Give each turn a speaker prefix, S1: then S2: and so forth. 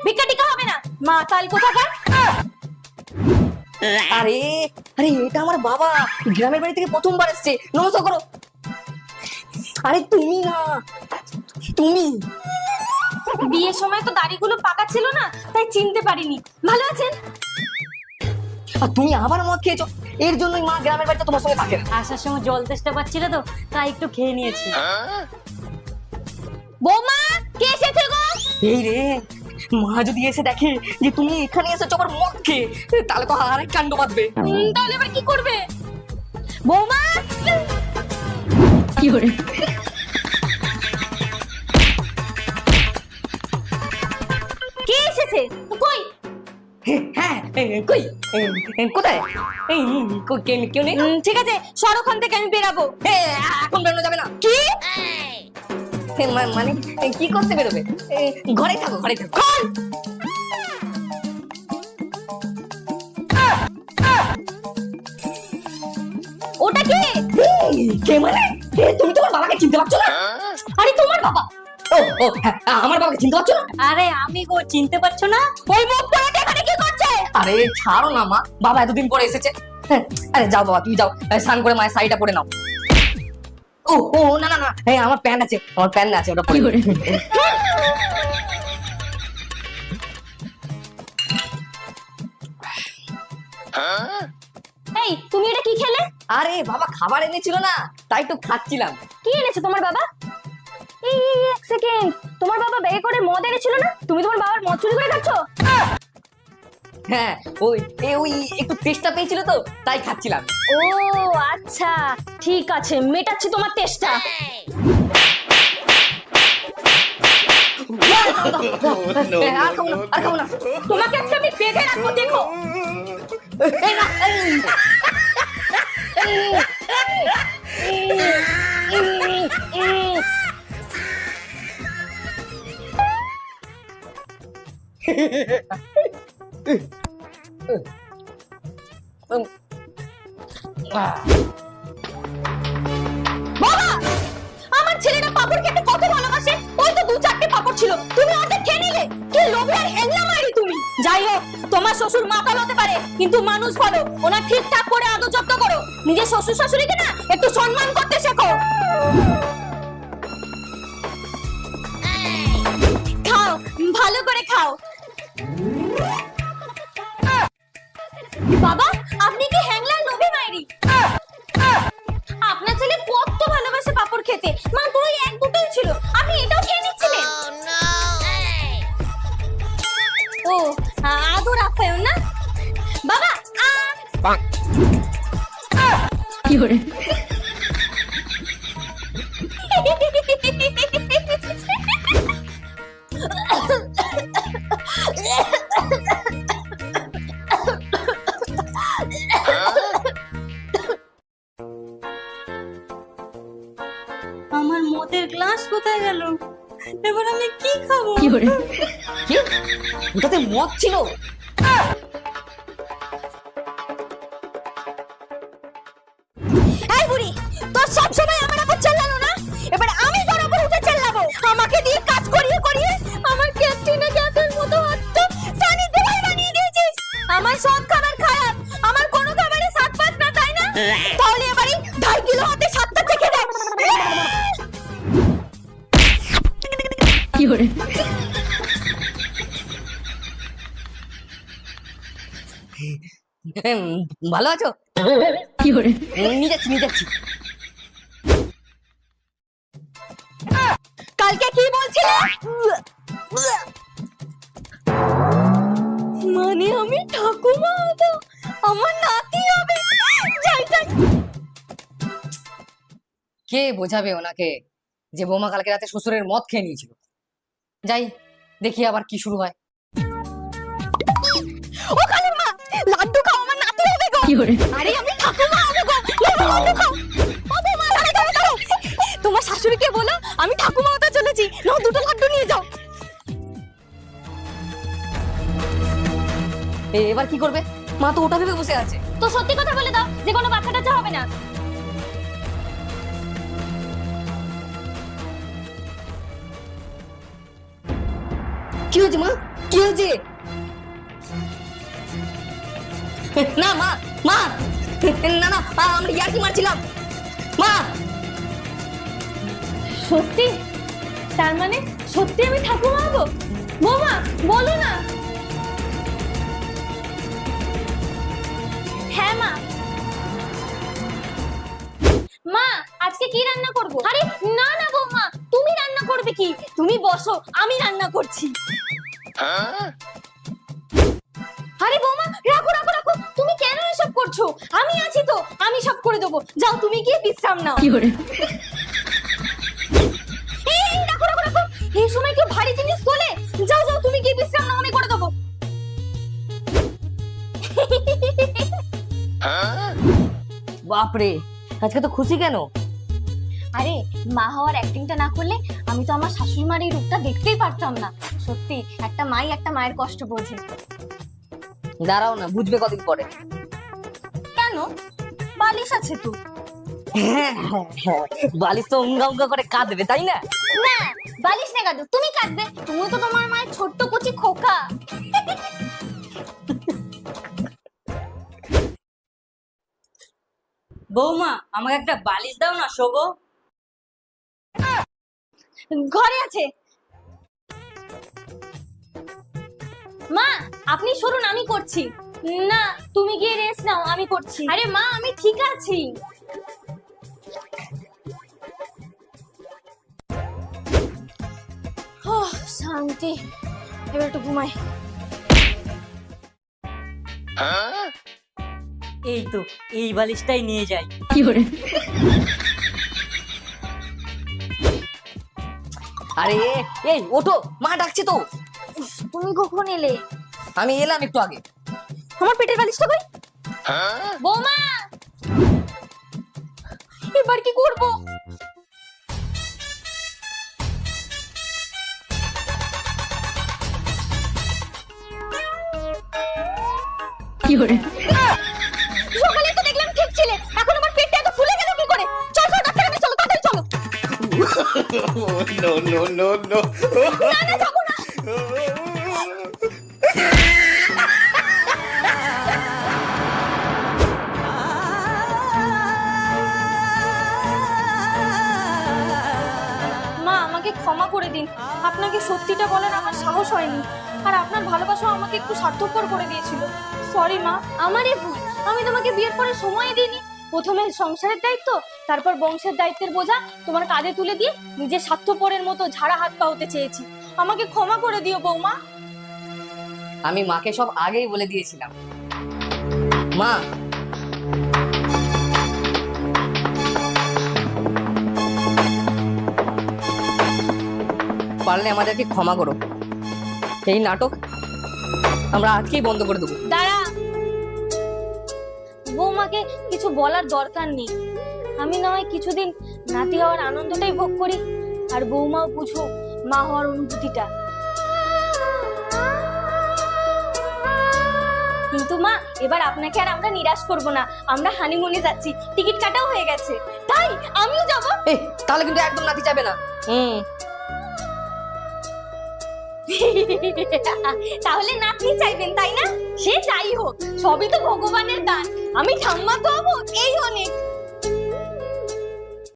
S1: ভিক্ষা টিকা হবে না, মাতাল কোথাকার।
S2: আরে আরে এটা আমার বাবা, গ্রামের বাড়ি থেকে প্রথমবার এসেছে, নমস্কার করো। আরে তুমি না, তুমি
S1: বিয়ের সময় তো দাড়িগুলো পাকা ছিল না, তাই চিনতে পারিনি। ভালো আছেন?
S2: আর তুমি আবার মদ খেয়েছো, এর জন্যই মা গ্রামের বাড়িতে তোমার সঙ্গে থাকে না।
S3: আসার সময় জল তেষ্টা পাচ্ছিল তো, তাই একটু খেয়ে নিয়েছি।
S1: বৌমা, কে এসেছে গো?
S2: এই রে, মা যদি এসে দেখে যে তুমি এখানে এসেছো আবার মদ খেয়ে, তাহলে তো আরেক কাণ্ড বাঁধবে।
S1: তাহলে এবার কি করবে? বৌমা,
S3: কি করে?
S1: কে এসেছে? কই?
S2: হ্যাঁ, কই কোথায়? এই কেউ নেই?
S1: ঠিক আছে, সর ওখান থেকে, আমি বেরাবো।
S2: এখন বেরোনো যাবে না।
S1: কি?
S2: মানে কি করতে বেরোবে? ঘরেই থাকো, ঘরেই থাকো।
S1: ওটা কে?
S2: কে মানে? তুমি তোমার বাবাকে চিনতে পারছো না?
S1: আরে তোমার বাবা।
S2: ও ও হ্যাঁ, আমার বাবাকে চিনতে পারছো না?
S3: আরে আমি গো, চিনতে পারছো না?
S1: ওই মুখ পরে এখানে কি করছে?
S2: আরে ছাড়ো না মা, বাবা এতদিন পরে এসেছে। হ্যাঁ, আরে যাও বাবা, তুমি যাও, স্নান করে মায়ের শাড়িটা পরে নাও। ও ও না না না, আমার প্যান্ট আছে, আমার প্যান্ট আছে, ওটা পরে।
S1: এই, তুমি এটা কি খেলে?
S2: আরে বাবা খাবার এনেছিল না, তাই তো খাচ্ছিলাম।
S1: কি এনেছে তোমার বাবা? এই এক সেকেন্ড, তোমার বাবা ব্যাগে করে মদ এনেছিল না? তুমি তোমার বাবার মদ চুরি করে খাচ্ছো?
S2: হ্যাঁ, ওই একটু তেষ্টা পেয়েছিল তো, তাই খাচ্ছিলাম।
S1: ও আচ্ছা, ঠিক আছে, মেটাচ্ছি তোমার তেষ্টা।
S2: আর খাবো না, আর খাবো না।
S1: তোমাকে আজকে আমি বেঁধে রাখবো, দেখো।
S2: এই না,
S1: বাবা, আমার ছেলেটা পাপড় খেতে কত ভালোবাসে, ওই তো দু চারটে পাপড় ছিল, তুমি অর্ধেক খেয়ে নিলে। কি লোভী আর হেল্লা মারি তুমি। যাই হোক, তোমার শ্বশুর মাতাল হতে পারে, কিন্তু মানুষ ভালো, ওনার ঠিকঠাক করে আদর যত্ন করো। নিজের শ্বশুর শাশুড়িকে না একটু সম্মান করতে শেখো। খাও, ভালো করে খাও। বাবা, আপনি কি হ্যাংলা লোভী মাইরি? আপনার ছেলে কত ভালোবাসে পাপড় খেতে, মাত্র ওই এক দুটোই ছিল, আপনি এটাও খেয়ে নিচ্ছিলেন। ও আদর আপ্যায়ন না বাবা।
S3: কি করে? আমার মদের গ্লাস কোথায় গেল? এবার আমি কি খাবো? কি করে?
S2: কি? ওটাতে মদ ছিল?
S1: এই বুড়ি, তোর সব সময় আমার উপর চেল্লানো না, এবার আমি তোর উপর উঠে চেল্লাবো। আমাকে দিয়ে কাজ করিয়ে করিয়ে আমার ক্যাটরিনা গ্যাসের মতো হাতটা সানি দেওয়াল বানিয়ে দিয়েছিস। আমার সব খাবার খারাপ, আমার কোনো খাবারে স্বাদ পাস না, তাই না? তাহলে এবারে 2.5 কিলো হাতে 7টা চেখে দেখ।
S3: কি করে?
S2: ভালো আছো?
S3: কি করে?
S2: নিয়ে যাচ্ছি, নিয়ে যাচ্ছি।
S1: কালকে কি বলছিলে? মানে আমি ঠাকুমা হব, আমার নাতি হবে। যাই যাই।
S2: কে বোঝাবে ওনাকে যে বৌমা কালকে রাতে শ্বশুরের মদ খেয়ে নিয়েছিল? যাই দেখি আবার কি শুরু হয়।
S1: ও কালীর মা, লাড্ডু খাও, আমার নাতি হবে গো।
S3: কি করে?
S1: আরে আমি ঠাকুমা হব গো, লাড্ডু খাও। ও বৌমা, দাঁড়াও। তোমার শাশুড়িকে বলো আমি ঠাকুমা হতে চলেছি, নাও 2টো লাড্ডু নিয়ে যাও।
S2: এবার কি করবে? মা তো ওটা ভেবে বসে আছে।
S1: তো সত্যি কথা বলে দাও যে কোনো বাচ্চা টাচ্চা হবে না।
S2: কি হয়েছে মা? কি হয়েছে? না মা, মা, না না, আমরা ইয়ার্কি মারছিলাম মা।
S1: সত্যি? তার মানে সত্যি আমি ঠাকুমা হবো? বৌমা বলো না। হ্যাঁ মা। মা আজকে কি রান্না করব? আরে না না বৌমা, তুমি রান্না করবে কি? তুমি বসো, আমি রান্না করছি। আরে বৌমা রাখো রাখো রাখো, তুমি কেন এসব করছো? আমি আছি তো, আমি সব করে দেবো। যাও তুমি গিয়ে বিশ্রাম নাও।
S2: কি করে?
S1: এই রাখো রাখো রাখো, এই সময় কেউ ভারী জিনিস তোলে? যাও যাও তুমি গিয়ে বিশ্রাম নাও, আমি করে দেবো।
S2: বাপরে, আজকে তো খুশি কেন?
S1: আরে মা হওয়ার অ্যাক্টিংটা না করলে আমি তো আমার শাশুড়ি মার এই রূপটা দেখতেই পারতাম না। সত্যি একটা মাই একটা মায়ের কষ্ট বোঝে।
S2: দাঁড়াও না, বুঝবে কদিন পরে।
S1: কেন? বালিশ আছে তো।
S2: বালিশ তো উঙ্গা উঙ্গা করে কাঁদবে, তাই না?
S1: না বালিশ না কাঁদো, তুমি কাঁদবে। তুমি তো তোমার মায়ের ছোট্ট কুচি খোকা।
S3: বৌমা আমাকে একটা বালিশ দাও না, শোবো।
S1: ঘরে আছে। মা আপনি সরুন, আমি করছি। না তুমি গিয়ে রেস্ট নাও, আমি করছি। আরে মা আমি ঠিক আছি। শান্তি, এবার একটু ঘুমাই।
S3: এই তো, এই বালিশটাই নিয়ে যাই।
S2: কি করে? আরে এই ওঠো, মা ডাকছে তো।
S1: তুমি কখন এলে?
S2: আমি এলাম একটু আগে।
S1: আমার পেটের বালিশটা কই? বৌমা এবার কি করব?
S2: কি করে?
S1: সকালে তো দেখলাম ঠিক ছিলে, এখন আমার পেটটা এত ফুলে গেল কি করে? চল চল ডাক্তার কাছে চলো, তাড়াতাড়ি চলো।
S4: No, no, no, no.
S1: না না যাবো না। মা আমাকে ক্ষমা করে দিন, আপনাকে সত্যিটা বলার আমার সাহস হয়নি, আর আপনার ভালোবাসা আমাকে একটু স্বার্থপর করে দিয়েছিল। সরি মা, আমারই ভুল। আমি তোমাকে বিয়ের পরে সময় দিইনি। প্রথমে সংসারের দায়িত্ব, তারপর বংশের দায়িত্বের বোঝা তোমার কাঁধে তুলে দিয়ে নিজের স্বার্থপরের মতো ঝাড়া হাত পা হতে চেয়েছি। আমাকে ক্ষমা করে দিও বৌমা।
S2: আমি মাকে সব আগেই বলে দিয়েছিলাম। মা, পারলে আমাদেরকে ক্ষমা করো। এই নাটক আমরা আজকেই বন্ধ করে দেবো।
S1: দাঁড়া, বৌমাকে কিছু বলার দরকার নেই। আমি না হয় কিছুদিন নাতি হওয়ার আনন্দটাই ভোগ করি, আর বৌমাও বুঝো মা হওয়ার অনুভূতিটা। কিন্তু মা এবার আপনাকে আর আমরা নিরাশ করব না। আমরা হানিমুনে যাচ্ছি, টিকিট কাটাও হয়ে গেছে। তাই আমিও যাব।
S2: এই তাহলে কিন্তু একদম নাতি যাবে না।
S1: তাহলে নাতনি চাইবেন তাই না? সে যাই হোক, সবই তো ভগবানের দান। আমি ঠাম্মা তো হবো, এই অনেক।